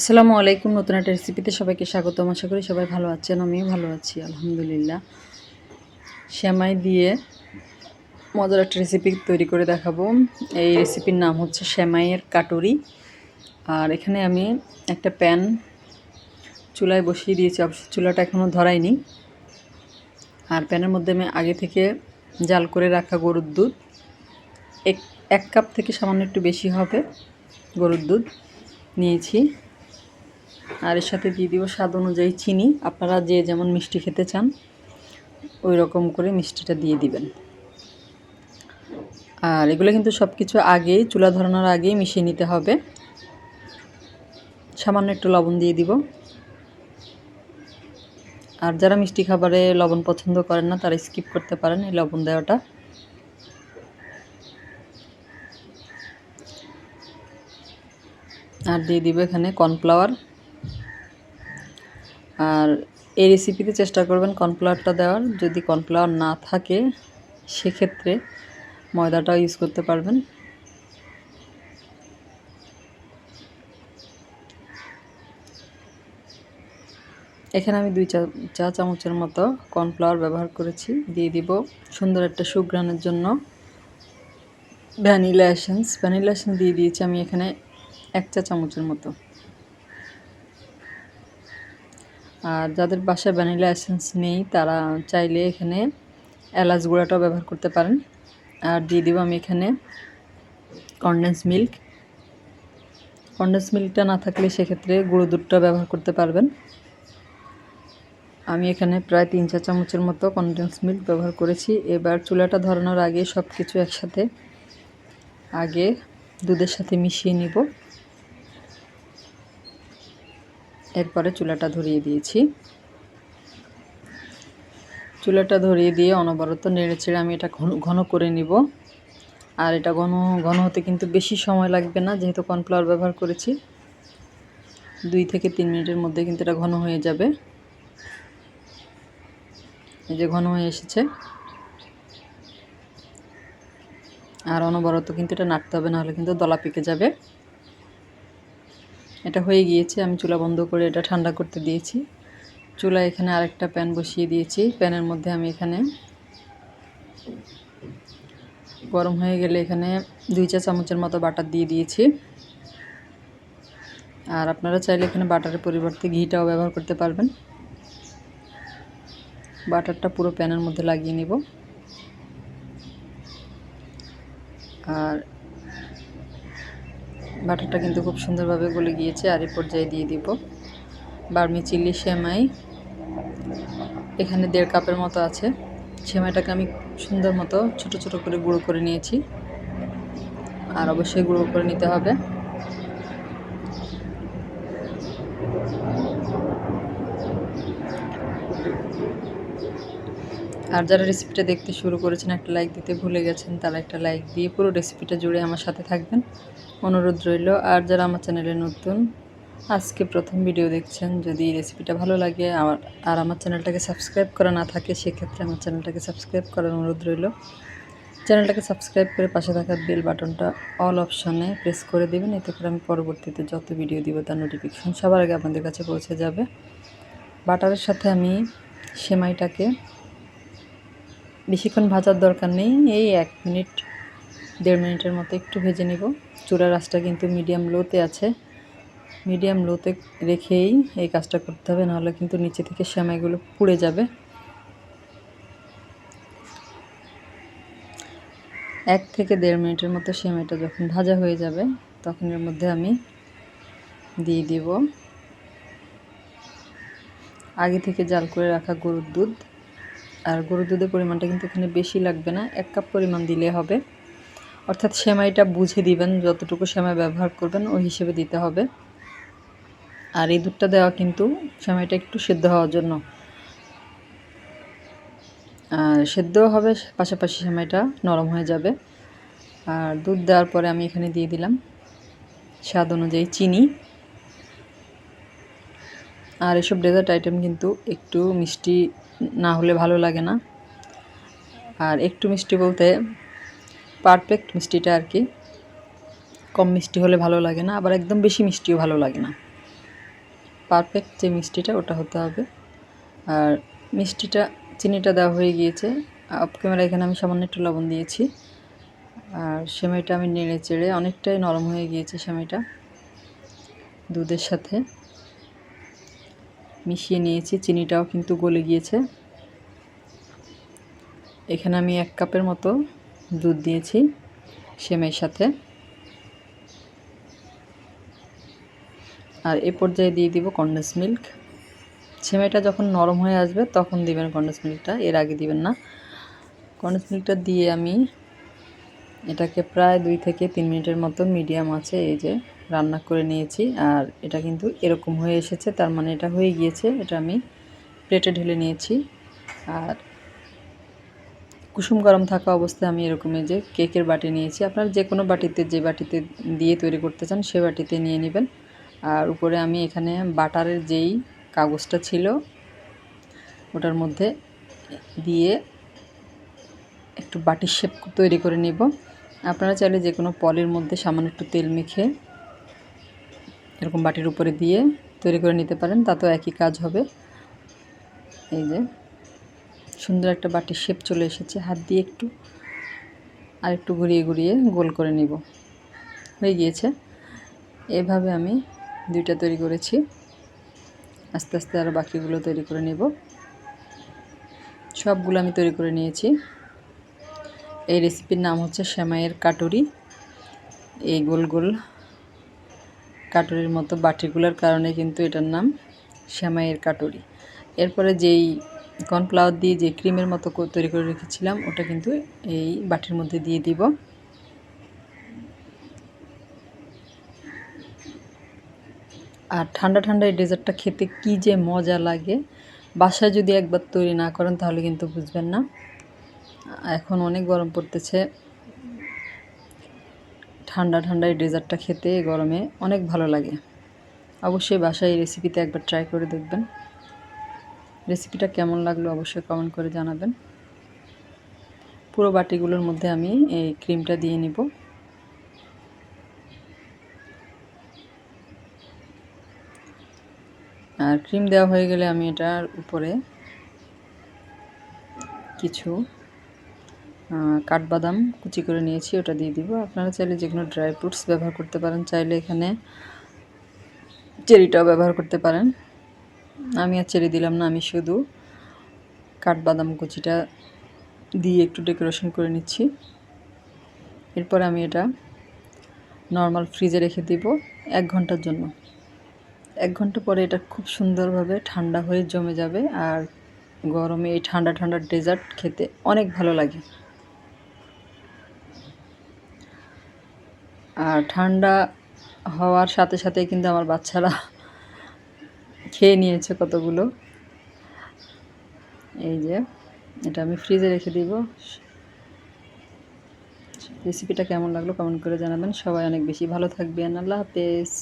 আসসালামু আলাইকুম। নতুন একটা রেসিপিতে সবাইকে স্বাগতম। আশা করি সবাই ভালো আছেন। আমিও ভালো আছি আলহামদুলিল্লাহ। সেমাই দিয়ে মজার একটা রেসিপি তৈরি করে দেখাবো। এই রেসিপির নাম হচ্ছে সেমাইয়ের কাটুরি। আর এখানে আমি একটা প্যান চুলায় বসিয়ে দিয়েছি, অবশ্য চুলাটা এখনও ধরাইনি। আর প্যানের মধ্যে আমি আগে থেকে জাল করে রাখা গরুর দুধ, এক কাপ থেকে সামান্য একটু বেশি হবে গরুর দুধ নিয়েছি। আর এর সাথে দিয়ে দিব স্বাদ অনুযায়ী চিনি। আপনারা যে যেমন মিষ্টি খেতে চান ওই রকম করে মিষ্টিটা দিয়ে দিবেন। আর এগুলো কিন্তু সব কিছু আগেই চুলা ধরানোর আগেই মিশিয়ে নিতে হবে। সামান্য একটু লবণ দিয়ে দিব। আর যারা মিষ্টি খাবারে লবণ পছন্দ করেন না তারা স্কিপ করতে পারেন এই লবণ দেওয়াটা। আর দিয়ে দিব এখানে কর্নফ্লাওয়ার। আর এই রেসিপিতে চেষ্টা করবেন কর্নফ্লাওয়ারটা দেওয়ার। যদি কর্নফ্লাওয়ার না থাকে সেক্ষেত্রে ময়দাটাও ইউজ করতে পারবেন। এখানে আমি 2 চা চামচের মতো কর্নফ্লাওয়ার ব্যবহার করেছি। দিয়ে দিব সুন্দর একটা সুঘ্রাণের জন্য ভ্যানিলা এসেন্স দিয়ে দিয়েছি আমি এখানে 1 চা চামচের মতো। আর যাদের বাসায় ভ্যানিলা এসেন্স নেই তারা চাইলে এখানে এলাচ গুঁড়াটাও ব্যবহার করতে পারেন। আর দিয়ে দিব আমি এখানে কনডেন্স মিল্কটা না থাকলে সেক্ষেত্রে গুঁড়ো দুধটা ব্যবহার করতে পারবেন। আমি এখানে প্রায় 3 চা চামচের মতো কনডেন্স মিল্ক ব্যবহার করেছি। এবার চুলাটা ধরানোর আগে সব কিছু একসাথে আগে দুধের সাথে মিশিয়ে নিব। এরপরে চুলাটা ধরিয়ে দিয়েছি। চুলাটা ধরিয়ে দিয়ে অনবরত নেড়েচেড়ে আমি এটা ঘন করে নিব। আর এটা ঘন হতে কিন্তু বেশি সময় লাগবে না, যেহেতু কর্নফ্লাওয়ার ব্যবহার করেছি। 2 থেকে 3 মিনিটের মধ্যে কিন্তু এটা ঘন হয়ে যাবে। এই যে ঘন হয়ে এসেছে। আর অনবরত কিন্তু এটা নাড়তে হবে, নাহলে কিন্তু দলা পেকে যাবে। এটা হয়ে গিয়েছে। আমি চুলা বন্ধ করে এটা ঠান্ডা করতে দিয়েছি। চুলায় এখানে আরেকটা প্যান বসিয়ে দিয়েছি। প্যানের মধ্যে আমি এখানে গরম হয়ে গেলে এখানে 2 চা চামচের মতো বাটার দিয়ে দিয়েছি। আর আপনারা চাইলে এখানে বাটারের পরিবর্তে ঘিটাও ব্যবহার করতে পারবেন। বাটারটা পুরো প্যানের মধ্যে লাগিয়ে নিব। আর বাটারটা কিন্তু খুব সুন্দরভাবে গলে গিয়েছে। আর এই পর্যায়ে দিয়ে দিব বার্মি চিলি সেমাই। এখানে 1.5 কাপের মতো আছে। সেমাইটাকে আমি সুন্দর মতো ছোট ছোট করে গুঁড়ো করে নিয়েছি। আর অবশ্যই গুঁড়ো করে নিতে হবে। আর যারা রেসিপিটা দেখতে শুরু করেছেন একটা লাইক দিতে ভুলে গেছেন তারা একটা লাইক দিয়ে পুরো রেসিপিটা জুড়ে আমার সাথে থাকবেন, অনুরোধ রইল। আর যারা আমার চ্যানেলে নতুন, আজকে প্রথম ভিডিও দেখছেন, যদি রেসিপিটা ভালো লাগে আর আমার চ্যানেলটাকে সাবস্ক্রাইব করা না থাকে সেক্ষেত্রে আমার চ্যানেলটাকে সাবস্ক্রাইব করার অনুরোধ রইল। চ্যানেলটাকে সাবস্ক্রাইব করে পাশে থাকা বেল বাটনটা অল অপশনে প্রেস করে দেবেন। এতে করে আমি পরবর্তীতে যত ভিডিও দিব তার নোটিফিকেশন সবার আগে আপনাদের কাছে পৌঁছে যাবে। বাটারের সাথে আমি সেমাইটাকে বেশিক্ষণ ভাজার দরকার নেই, এই 1 মিনিট 1.5 মিনিটের মতো একটু ভেজে নেব। চুলার আঁচটা কিন্তু মিডিয়াম লোতে আছে। মিডিয়াম লোতে রেখেই এই কাজটা করতে হবে, নাহলে কিন্তু নিচে থেকে সেমাইগুলো পুড়ে যাবে। 1 থেকে 1.5 মিনিটের মতো সেমাইটা যখন ভাজা হয়ে যাবে তখন এর মধ্যে আমি দিয়ে দিব আগে থেকে জাল করে রাখা গরুর দুধ। আর গরুর দুধের পরিমাণটা কিন্তু এখানে বেশি লাগবে না, 1 কাপ পরিমাণ দিলে হবে। অর্থাৎ সেমাইটা বুঝে দিবেন, যতটুকু সেমাই ব্যবহার করবেন ওই হিসেবে দিতে হবে। আর এই দুধটা দেওয়া কিন্তু সেমাইটা একটু সেদ্ধ হওয়ার জন্য, আর সেদ্ধও হবে, পাশাপাশি সেমাইটা নরম হয়ে যাবে। আর দুধ দেওয়ার পরে আমি এখানে দিয়ে দিলাম স্বাদ অনুযায়ী চিনি। আর এসব ডেজার্ট আইটেম কিন্তু একটু মিষ্টি না হলে ভালো লাগে না। আর একটু মিষ্টি বলতে পারফেক্ট মিষ্টিটা আর কি, কম মিষ্টি হলে ভালো লাগে না, আবার একদম বেশি মিষ্টিও ভালো লাগে না। পারফেক্ট যে মিষ্টিটা ওটা হতে হবে। আর চিনিটা দেওয়া হয়ে গিয়েছে। অফ ক্যামেরা এখানে আমি সামান্য একটু লবণ দিয়েছি। আর সেমাইটা আমি নেড়ে চেড়ে অনেকটাই নরম হয়ে গিয়েছে সেমাইটা, দুধের সাথে মিশিয়ে নিয়েছি। চিনিটাও কিন্তু গলে গিয়েছে। এখানে আমি 1 কাপের মতো দুধ দিয়েছি সেমাইয়ের সাথে। আর এ পর্যায়ে দিয়ে দিব কনডেন্স মিল্ক। সেমাইটা যখন নরম হয়ে আসবে তখন দিবেন কনডেন্স মিল্কটা, এর আগে দিবেন না। কনডেন্স মিল্কটা দিয়ে আমি এটাকে প্রায় 2 থেকে 3 মিনিটের মতো মিডিয়াম আঁচে এই যে রান্না করে নিয়েছি। আর এটা কিন্তু এরকম হয়ে এসেছে, তার মানে এটা হয়ে গিয়েছে। এটা আমি প্লেটে ঢেলে নিয়েছি। আর কুসুম গরম থাকা অবস্থায় আমি এরকম এই যে কেকের বাটি নিয়েছি। আপনারা যে কোনো বাটিতে, যে বাটিতে দিয়ে তৈরি করতে চান সে বাটিতে নিয়ে নেবেন। আর উপরে আমি এখানে বাটারের যেই কাগজটা ছিল ওটার মধ্যে দিয়ে একটু বাটির শেপ তৈরি করে নেব। আপনারা চাইলে যে কোনো পলির মধ্যে সামান্য একটু তেল মেখে এরকম বাটির উপরে দিয়ে তৈরি করে নিতে পারেন, তাতেও একই কাজ হবে। এই যে সুন্দর একটা বাটির শেপ চলে এসেছে। হাত দিয়ে একটু ঘুরিয়ে ঘুরিয়ে গোল করে নিব। হয়ে গিয়েছে। এভাবে আমি 2টা তৈরি করেছি। আস্তে আস্তে আরও বাকিগুলো তৈরি করে নেব। সবগুলো আমি তৈরি করে নিয়েছি। এই রেসিপির নাম হচ্ছে সেমাইয়ের কাটুরি। এই গোল গোল কাটুরির মতো বাটিগুলোর কারণে কিন্তু এটার নাম সেমাইয়ের কাটুরি। এরপরে যেই কর্নফ্লাওয়ার দিয়ে যে ক্রিমের মতো তৈরি করে রেখেছিলাম ওটা কিন্তু এই বাটির মধ্যে দিয়ে দিব। আর ঠান্ডা ঠান্ডা এই ডেজার্টটা খেতে কী যে মজা লাগে, বাসায় যদি একবার তৈরি না করেন তাহলে কিন্তু বুঝবেন না। এখন অনেক গরম পড়তেছে, ঠান্ডা ঠান্ডা এই ডেজার্টটা খেতে গরমে অনেক ভালো লাগে। অবশ্যই বাসায় এই রেসিপিতে একবার ট্রাই করে দেখবেন। রেসিপিটা কেমন লাগলো অবশ্যই কমেন্ট করে জানাবেন। পুরো বাটিগুলোর মধ্যে আমি এই ক্রিমটা দিয়ে নিব। আর ক্রিম দেওয়া হয়ে গেলে আমি এটার উপরে কিছু কাঠবাদাম কুচি করে নিয়েছি, ওটা দিয়ে দিব। আপনারা চাইলে যে কোনো ড্রাই ফ্রুটস ব্যবহার করতে পারেন, চাইলে এখানে চেরিটাও ব্যবহার করতে পারেন। আমি আর চেরি দিলাম না, আমি শুধু কাঠবাদাম কুচিটা দিয়ে একটু ডেকোরেশন করে নিচ্ছি। এরপর আমি এটা নর্মাল ফ্রিজে রেখে দিব 1 ঘন্টার জন্য। 1 ঘন্টা পরে এটা খুব সুন্দরভাবে ঠান্ডা হয়ে জমে যাবে। আর গরমে এই ঠান্ডা ঠান্ডা ডেজার্ট খেতে অনেক ভালো লাগে। আর ঠান্ডা হওয়ার সাথে সাথে কিন্তু আমার বাচ্চারা খেয়ে নিয়েছে কতগুলো। এই যে এটা আমি ফ্রিজে রেখে দিব। রেসিপিটা কেমন লাগলো কমেন্ট করে জানাবেন। সবাই অনেক বেশি ভালো থাকবেন। আল্লাহ হাফেজ।